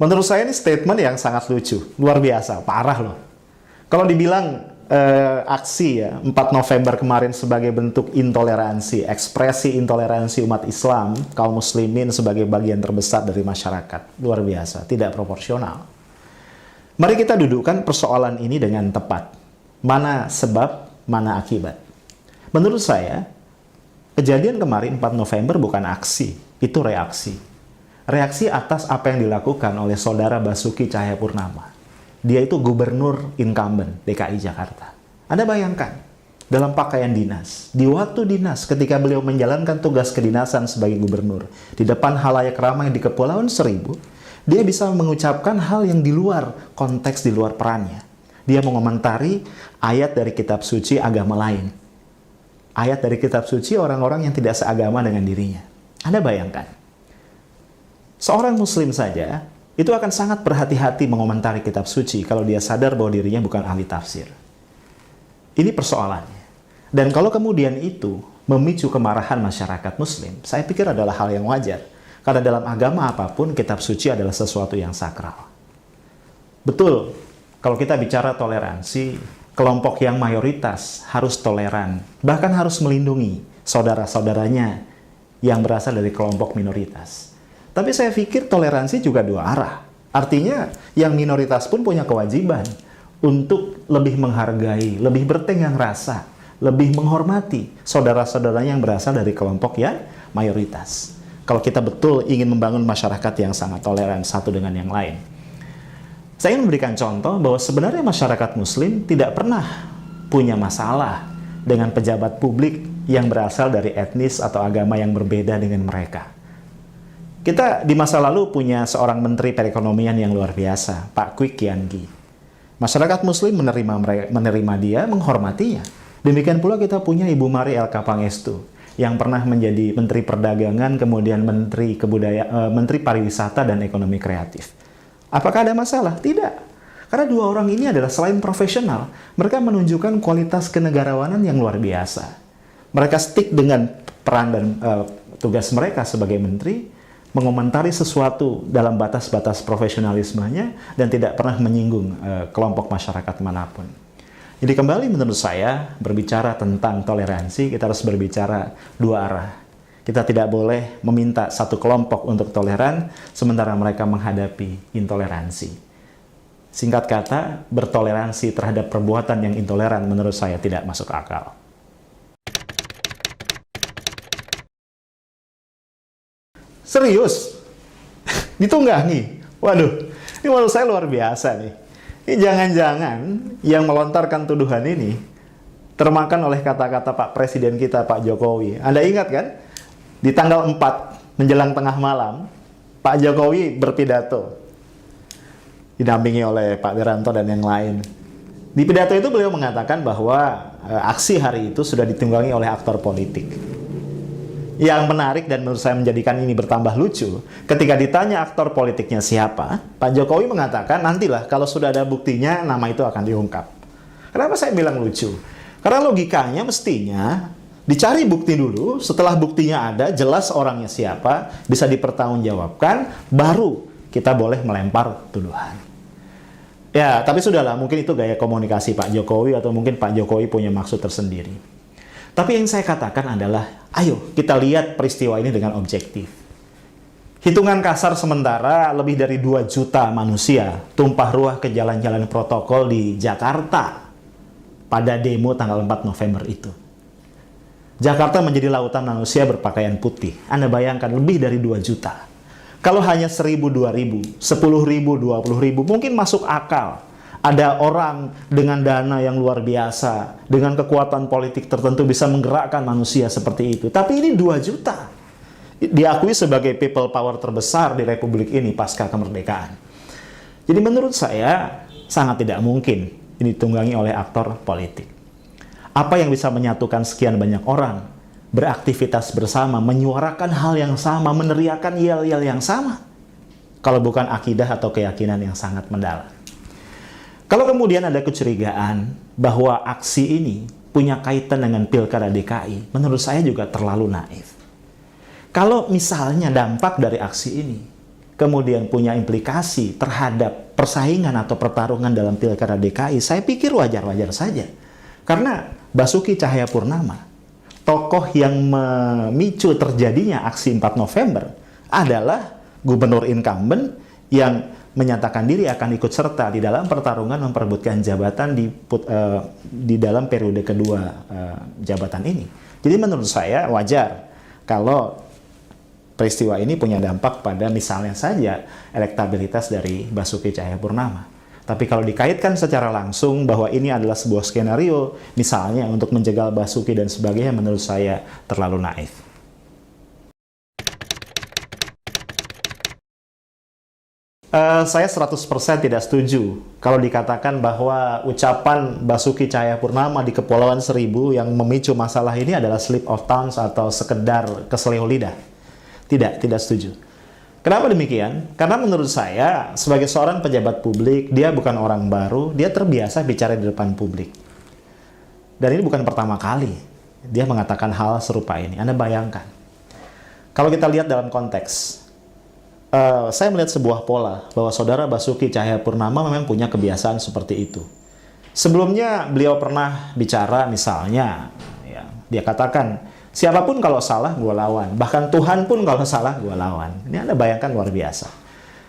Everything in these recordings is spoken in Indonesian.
Menurut saya ini statement yang sangat lucu, luar biasa, parah loh. Kalau dibilang aksi ya 4 November kemarin sebagai bentuk intoleransi, ekspresi intoleransi umat Islam, kaum muslimin sebagai bagian terbesar dari masyarakat, luar biasa, tidak proporsional. Mari kita dudukkan persoalan ini dengan tepat. Mana sebab, mana akibat. Menurut saya, kejadian kemarin 4 November bukan aksi, itu reaksi. Reaksi atas apa yang dilakukan oleh saudara Basuki Cahayapurnama. Dia itu gubernur incumbent DKI Jakarta. Anda bayangkan, dalam pakaian dinas, di waktu dinas ketika beliau menjalankan tugas kedinasan sebagai gubernur, di depan halayak ramai di Kepulauan Seribu, dia bisa mengucapkan hal yang di luar konteks, di luar perannya. Dia mengomentari ayat dari kitab suci agama lain. Ayat dari kitab suci orang-orang yang tidak seagama dengan dirinya. Anda bayangkan, seorang muslim saja itu akan sangat berhati-hati mengomentari kitab suci kalau dia sadar bahwa dirinya bukan ahli tafsir. Ini persoalannya. Dan kalau kemudian itu memicu kemarahan masyarakat muslim, saya pikir adalah hal yang wajar. Karena dalam agama apapun, kitab suci adalah sesuatu yang sakral. Betul, kalau kita bicara toleransi, kelompok yang mayoritas harus toleran, bahkan harus melindungi saudara-saudaranya yang berasal dari kelompok minoritas. Tapi saya pikir toleransi juga dua arah. Artinya yang minoritas pun punya kewajiban untuk lebih menghargai, lebih bertenggang rasa, lebih menghormati saudara-saudaranya yang berasal dari kelompok yang mayoritas. Kalau kita betul ingin membangun masyarakat yang sangat toleran satu dengan yang lain. Saya ingin memberikan contoh bahwa sebenarnya masyarakat muslim tidak pernah punya masalah dengan pejabat publik yang berasal dari etnis atau agama yang berbeda dengan mereka. Kita di masa lalu punya seorang menteri perekonomian yang luar biasa, Pak Kwik Kian Gi. Masyarakat muslim menerima dia, menghormatinya. Demikian pula kita punya Ibu Mari Elka Pangestu yang pernah menjadi Menteri Perdagangan, kemudian Menteri Menteri Pariwisata dan Ekonomi Kreatif. Apakah ada masalah? Tidak. Karena dua orang ini adalah selain profesional, mereka menunjukkan kualitas kenegarawanan yang luar biasa. Mereka stick dengan peran dan tugas mereka sebagai menteri, mengomentari sesuatu dalam batas-batas profesionalismenya dan tidak pernah menyinggung kelompok masyarakat manapun. Jadi kembali menurut saya, berbicara tentang toleransi, kita harus berbicara dua arah. Kita tidak boleh meminta satu kelompok untuk toleran, sementara mereka menghadapi intoleransi. Singkat kata, bertoleransi terhadap perbuatan yang intoleran menurut saya tidak masuk akal. Serius? Ditunggangi? Waduh, ini menurut saya luar biasa nih. Ini jangan-jangan yang melontarkan tuduhan ini termakan oleh kata-kata Pak Presiden kita, Pak Jokowi. Anda ingat kan? Di tanggal 4 menjelang tengah malam, Pak Jokowi berpidato. Didampingi oleh Pak Wiranto dan yang lain. Di pidato itu beliau mengatakan bahwa aksi hari itu sudah ditunggangi oleh aktor politik. Yang menarik dan menurut saya menjadikan ini bertambah lucu, ketika ditanya aktor politiknya siapa, Pak Jokowi mengatakan nantilah kalau sudah ada buktinya nama itu akan diungkap. Kenapa saya bilang lucu? Karena logikanya mestinya dicari bukti dulu, setelah buktinya ada, jelas orangnya siapa, bisa dipertanggungjawabkan, baru kita boleh melempar tuduhan. Ya, tapi sudahlah, mungkin itu gaya komunikasi Pak Jokowi atau mungkin Pak Jokowi punya maksud tersendiri. Tapi yang saya katakan adalah, ayo kita lihat peristiwa ini dengan objektif. Hitungan kasar sementara lebih dari 2 juta manusia tumpah ruah ke jalan-jalan protokol di Jakarta pada demo tanggal 4 November itu. Jakarta menjadi lautan manusia berpakaian putih. Anda bayangkan lebih dari 2 juta. Kalau hanya 1.000, 2.000, 10.000, 20.000 mungkin masuk akal. Ada orang dengan dana yang luar biasa, dengan kekuatan politik tertentu bisa menggerakkan manusia seperti itu. Tapi ini 2 juta. Diakui sebagai people power terbesar di Republik ini pasca kemerdekaan. Jadi menurut saya sangat tidak mungkin ini ditunggangi oleh aktor politik. Apa yang bisa menyatukan sekian banyak orang beraktivitas bersama, menyuarakan hal yang sama, meneriakan yel-yel yang sama, kalau bukan akidah atau keyakinan yang sangat mendalam? Kalau kemudian ada kecurigaan bahwa aksi ini punya kaitan dengan Pilkada DKI, menurut saya juga terlalu naif. Kalau misalnya dampak dari aksi ini, kemudian punya implikasi terhadap persaingan atau pertarungan dalam Pilkada DKI, saya pikir wajar-wajar saja. Karena Basuki Cahayapurnama, tokoh yang memicu terjadinya aksi 4 November, adalah gubernur incumbent yang menyatakan diri akan ikut serta di dalam pertarungan memperebutkan jabatan di dalam periode kedua jabatan ini. Jadi menurut saya wajar kalau peristiwa ini punya dampak pada misalnya saja elektabilitas dari Basuki Cahayapurnama. Tapi kalau dikaitkan secara langsung bahwa ini adalah sebuah skenario, misalnya untuk menjegal Basuki dan sebagainya, menurut saya terlalu naif. Saya 100% tidak setuju kalau dikatakan bahwa ucapan Basuki Cahayapurnama di Kepulauan Seribu yang memicu masalah ini adalah slip of tongue atau sekedar keselio lidah. Tidak setuju. Kenapa demikian? Karena menurut saya, sebagai seorang pejabat publik, dia bukan orang baru, dia terbiasa bicara di depan publik. Dan ini bukan pertama kali dia mengatakan hal serupa ini. Anda bayangkan. Kalau kita lihat dalam konteks, saya melihat sebuah pola bahwa saudara Basuki Cahayapurnama memang punya kebiasaan seperti itu. Sebelumnya beliau pernah bicara misalnya, ya, dia katakan, siapapun kalau salah, gue lawan. Bahkan Tuhan pun kalau salah, gue lawan. Ini Anda bayangkan luar biasa.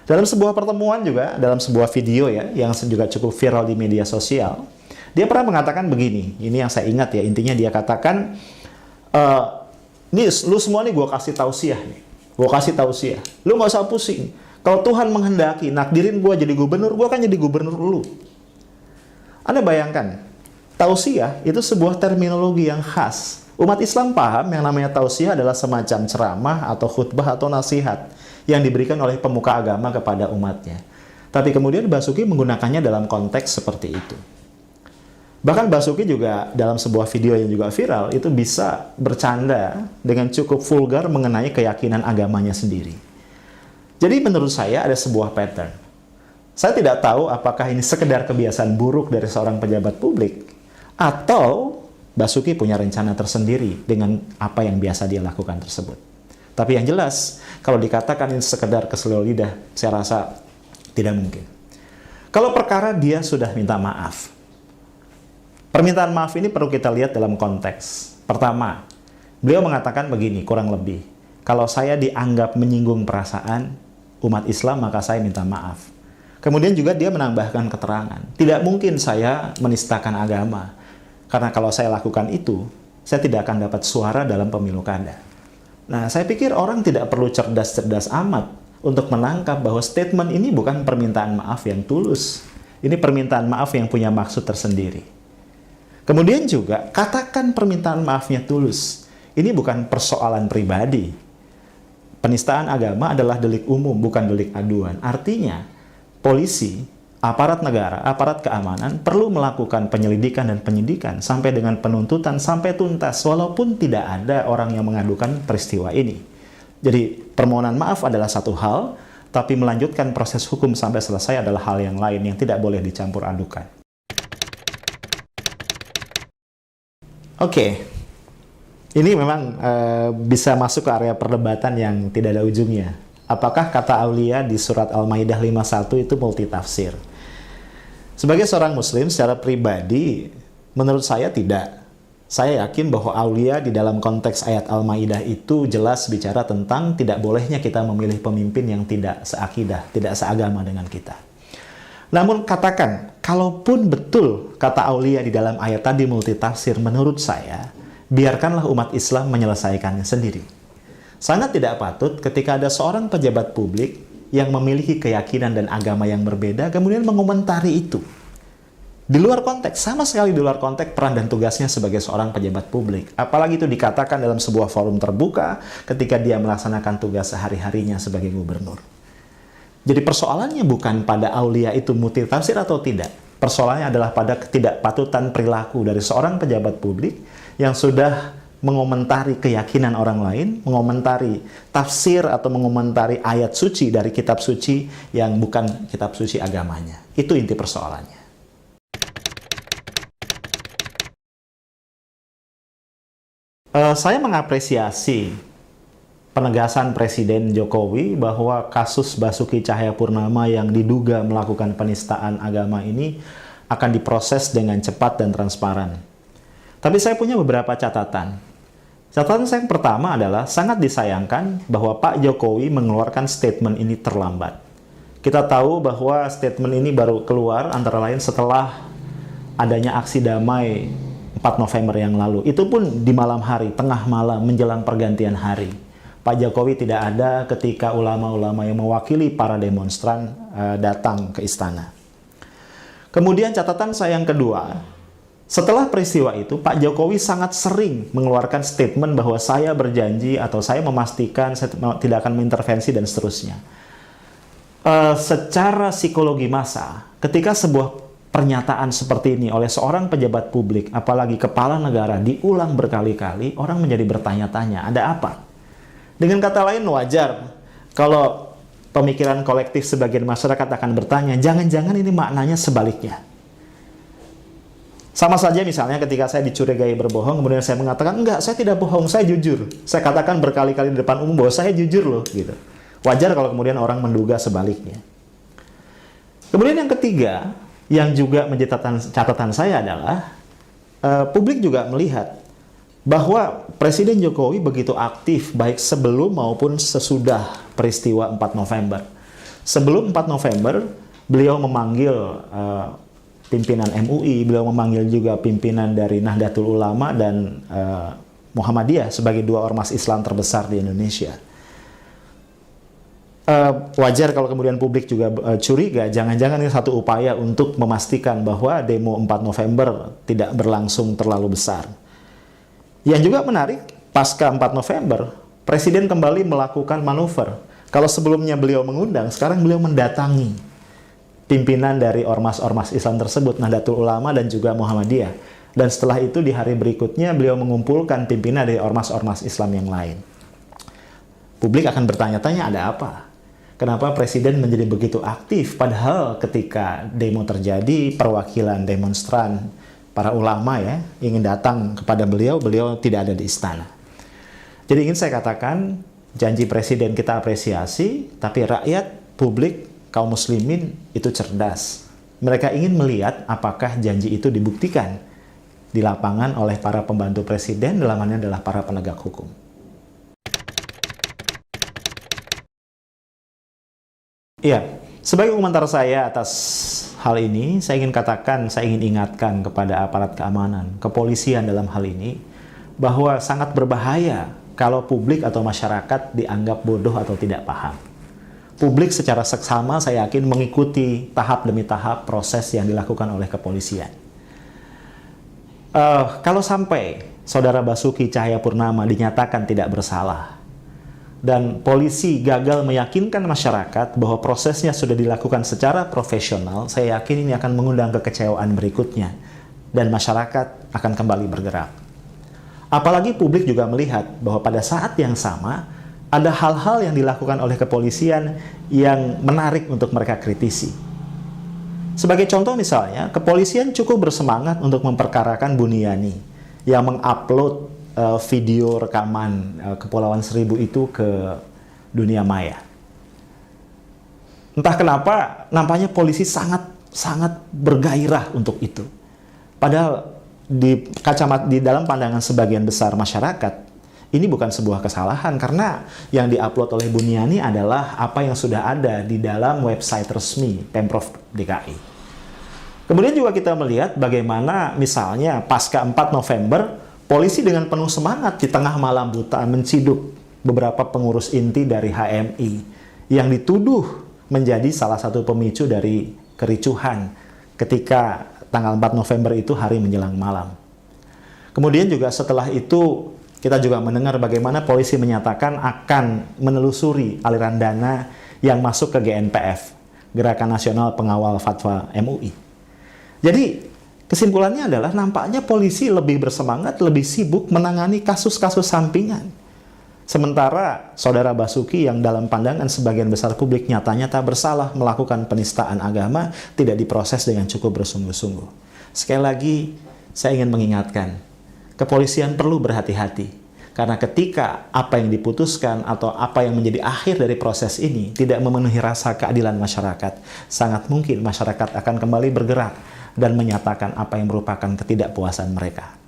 Dalam sebuah pertemuan juga, dalam sebuah video ya, yang juga cukup viral di media sosial, dia pernah mengatakan begini, ini yang saya ingat ya, intinya dia katakan, nih, lu semua nih gue kasih tausiah nih. Gue kasih tausiah, lu gak usah pusing. Kalau Tuhan menghendaki nakdirin gue jadi gubernur, gue akan jadi gubernur lu. Anda bayangkan, tausiah itu sebuah terminologi yang khas. Umat Islam paham yang namanya tausiah adalah semacam ceramah atau khutbah atau nasihat yang diberikan oleh pemuka agama kepada umatnya. Tapi kemudian Basuki menggunakannya dalam konteks seperti itu. Bahkan Basuki juga dalam sebuah video yang juga viral itu bisa bercanda dengan cukup vulgar mengenai keyakinan agamanya sendiri. Jadi menurut saya ada sebuah pattern. Saya tidak tahu apakah ini sekedar kebiasaan buruk dari seorang pejabat publik atau Basuki punya rencana tersendiri dengan apa yang biasa dia lakukan tersebut. Tapi yang jelas, kalau dikatakan ini sekedar keselio lidah, saya rasa tidak mungkin. Kalau perkara dia sudah minta maaf, permintaan maaf ini perlu kita lihat dalam konteks. Pertama, beliau mengatakan begini, kurang lebih, kalau saya dianggap menyinggung perasaan umat Islam, maka saya minta maaf. Kemudian juga dia menambahkan keterangan, tidak mungkin saya menistakan agama, karena kalau saya lakukan itu, saya tidak akan dapat suara dalam pemilu kada. Nah, saya pikir orang tidak perlu cerdas-cerdas amat untuk menangkap bahwa statement ini bukan permintaan maaf yang tulus. Ini permintaan maaf yang punya maksud tersendiri. Kemudian juga, katakan permintaan maafnya tulus. Ini bukan persoalan pribadi. Penistaan agama adalah delik umum, bukan delik aduan. Artinya, polisi, aparat negara, aparat keamanan perlu melakukan penyelidikan dan penyidikan sampai dengan penuntutan, sampai tuntas, walaupun tidak ada orang yang mengadukan peristiwa ini. Jadi, permohonan maaf adalah satu hal, tapi melanjutkan proses hukum sampai selesai adalah hal yang lain yang tidak boleh dicampur adukan. Oke, ini memang bisa masuk ke area perdebatan yang tidak ada ujungnya. Apakah kata Aulia di surat Al-Maidah 51 itu multitafsir? Sebagai seorang muslim secara pribadi, menurut saya tidak. Saya yakin bahwa Aulia di dalam konteks ayat Al-Maidah itu jelas bicara tentang tidak bolehnya kita memilih pemimpin yang tidak seakidah, tidak seagama dengan kita. Namun katakan, kalaupun betul kata Aulia di dalam ayat tadi multitafsir, menurut saya, biarkanlah umat Islam menyelesaikannya sendiri. Sangat tidak patut ketika ada seorang pejabat publik yang memiliki keyakinan dan agama yang berbeda, kemudian mengomentari itu. Di luar konteks, sama sekali di luar konteks peran dan tugasnya sebagai seorang pejabat publik. Apalagi itu dikatakan dalam sebuah forum terbuka ketika dia melaksanakan tugas sehari-harinya sebagai gubernur. Jadi persoalannya bukan pada Aulia itu multitafsir atau tidak. Persoalannya adalah pada ketidakpatutan perilaku dari seorang pejabat publik yang sudah mengomentari keyakinan orang lain, mengomentari tafsir atau mengomentari ayat suci dari kitab suci yang bukan kitab suci agamanya. Itu inti persoalannya. Saya mengapresiasi penegasan Presiden Jokowi bahwa kasus Basuki Cahayapurnama yang diduga melakukan penistaan agama ini akan diproses dengan cepat dan transparan. Tapi saya punya beberapa catatan. Catatan saya yang pertama adalah sangat disayangkan bahwa Pak Jokowi mengeluarkan statement ini terlambat. Kita tahu bahwa statement ini baru keluar antara lain setelah adanya aksi damai 4 November yang lalu. Itu pun di malam hari, tengah malam menjelang pergantian hari. Pak Jokowi tidak ada ketika ulama-ulama yang mewakili para demonstran datang ke istana. Kemudian catatan saya yang kedua, setelah peristiwa itu, Pak Jokowi sangat sering mengeluarkan statement bahwa saya berjanji atau saya memastikan saya tidak akan mengintervensi dan seterusnya. Secara psikologi massa, ketika sebuah pernyataan seperti ini oleh seorang pejabat publik, apalagi kepala negara, diulang berkali-kali, orang menjadi bertanya-tanya, ada apa? Dengan kata lain, wajar kalau pemikiran kolektif sebagian masyarakat akan bertanya, jangan-jangan ini maknanya sebaliknya. Sama saja misalnya ketika saya dicurigai berbohong, kemudian saya mengatakan, enggak, saya tidak bohong, saya jujur. Saya katakan berkali-kali di depan umum bahwa saya jujur loh, gitu. Wajar kalau kemudian orang menduga sebaliknya. Kemudian yang ketiga, yang juga menjadi catatan saya adalah, publik juga melihat bahwa Presiden Jokowi begitu aktif baik sebelum maupun sesudah peristiwa 4 November. Sebelum 4 November, beliau memanggil pimpinan MUI, beliau memanggil juga pimpinan dari Nahdlatul Ulama dan Muhammadiyah sebagai dua ormas Islam terbesar di Indonesia. Wajar kalau kemudian publik juga curiga, jangan-jangan ini satu upaya untuk memastikan bahwa demo 4 November tidak berlangsung terlalu besar. Yang juga menarik, pasca 4 November, Presiden kembali melakukan manuver. Kalau sebelumnya beliau mengundang, sekarang beliau mendatangi pimpinan dari ormas-ormas Islam tersebut, Nahdlatul Ulama dan juga Muhammadiyah. Dan setelah itu di hari berikutnya beliau mengumpulkan pimpinan dari ormas-ormas Islam yang lain. Publik akan bertanya-tanya, ada apa? Kenapa Presiden menjadi begitu aktif? Padahal ketika demo terjadi, perwakilan demonstran, para ulama ya, ingin datang kepada beliau, beliau tidak ada di istana. Jadi ingin saya katakan, janji Presiden kita apresiasi, tapi rakyat, publik, kaum muslimin itu cerdas. Mereka ingin melihat apakah janji itu dibuktikan di lapangan oleh para pembantu Presiden, dalam hal ini adalah para penegak hukum. Iya, sebagai komentar saya atas hal ini, saya ingin katakan, saya ingin ingatkan kepada aparat keamanan, kepolisian dalam hal ini, bahwa sangat berbahaya kalau publik atau masyarakat dianggap bodoh atau tidak paham. Publik secara seksama saya yakin mengikuti tahap demi tahap proses yang dilakukan oleh kepolisian. Kalau sampai Saudara Basuki Cahayapurnama dinyatakan tidak bersalah, dan polisi gagal meyakinkan masyarakat bahwa prosesnya sudah dilakukan secara profesional, saya yakin ini akan mengundang kekecewaan berikutnya, dan masyarakat akan kembali bergerak. Apalagi publik juga melihat bahwa pada saat yang sama, ada hal-hal yang dilakukan oleh kepolisian yang menarik untuk mereka kritisi. Sebagai contoh misalnya, kepolisian cukup bersemangat untuk memperkarakan Buniani yang mengupload video rekaman Kepulauan Seribu itu ke dunia maya. Entah kenapa, nampaknya polisi sangat bergairah untuk itu. Padahal di dalam pandangan sebagian besar masyarakat, ini bukan sebuah kesalahan karena yang diupload oleh Buniani adalah apa yang sudah ada di dalam website resmi Pemprov DKI. Kemudian juga kita melihat bagaimana misalnya pasca 4 November, polisi dengan penuh semangat di tengah malam buta menciduk beberapa pengurus inti dari HMI yang dituduh menjadi salah satu pemicu dari kericuhan ketika tanggal 4 November itu hari menjelang malam. Kemudian juga setelah itu kita juga mendengar bagaimana polisi menyatakan akan menelusuri aliran dana yang masuk ke GNPF, Gerakan Nasional Pengawal Fatwa MUI. Jadi kesimpulannya adalah nampaknya polisi lebih bersemangat, lebih sibuk menangani kasus-kasus sampingan. Sementara Saudara Basuki yang dalam pandangan sebagian besar publik nyatanya tak bersalah melakukan penistaan agama, tidak diproses dengan cukup bersungguh-sungguh. Sekali lagi, saya ingin mengingatkan, kepolisian perlu berhati-hati. Karena ketika apa yang diputuskan atau apa yang menjadi akhir dari proses ini tidak memenuhi rasa keadilan masyarakat, sangat mungkin masyarakat akan kembali bergerak dan menyatakan apa yang merupakan ketidakpuasan mereka.